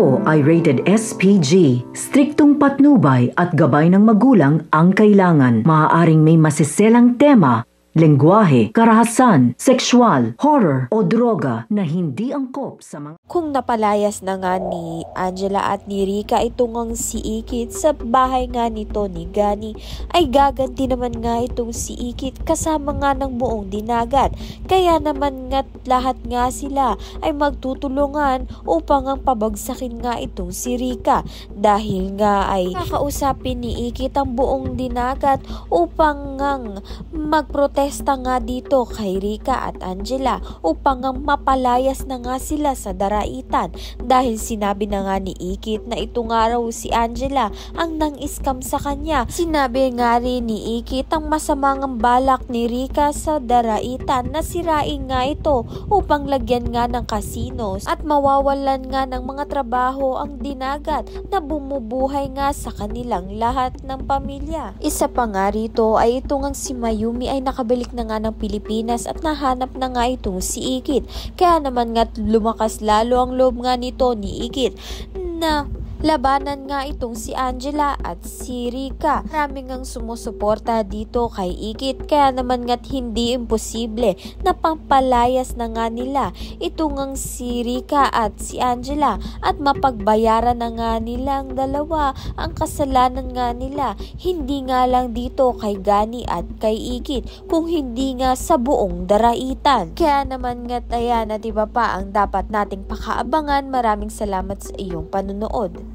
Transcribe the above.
Ito ay rated SPG. Striktong patnubay at gabay ng magulang ang kailangan. Maaaring may masiselang tema, lengguwahe, karahasan, sexual, horror o droga na hindi angkop sa mga... Kung napalayas na nga ni Angela at ni Rica itong ang si Ikit sa bahay nga nito ni Gani, ay gaganti naman nga itong si Ikit kasama nga ng buong dinagat. Kaya naman nga lahat nga sila ay magtutulungan upang ang pabagsakin nga itong si Rica. Dahil nga ay kakausapin ni Ikit ang buong dinagat upang ngang magprotesta nga dito kay Rica at Angela upang ngang mapalayas na nga sila sa daraitan. Dahil sinabi na nga ni Ikit na ito nga raw si Angela ang nang-scam sa kanya. Sinabi nga rin ni Ikit ang masamang balak ni Rica sa daraitan na sirain nga ito upang lagyan nga ng casinos at mawawalan nga ng mga trabaho ang dinagat na bumubuhay nga sa kanilang lahat ng pamilya. Isa pa nga rito ay ito ngang si Mayumi ay nakabalik na nga ng Pilipinas at nahanap na nga itong si Ikit. Kaya naman nga lumakas lalo ang loob nga nito ni Ikit na labanan nga itong si Angela at si Rica. Maraming ang sumusuporta dito kay Ikit kaya naman nga't hindi imposible na pampalayas na nga nila itong ang si Rica at si Angela at mapagbayaran na nga nilang dalawa ang kasalanan nga nila. Hindi nga lang dito kay Gani at kay Ikit kung hindi nga sa buong daraitan. Kaya naman nga't ayan at iba pa ang dapat nating pakaabangan. Maraming salamat sa iyong panunood.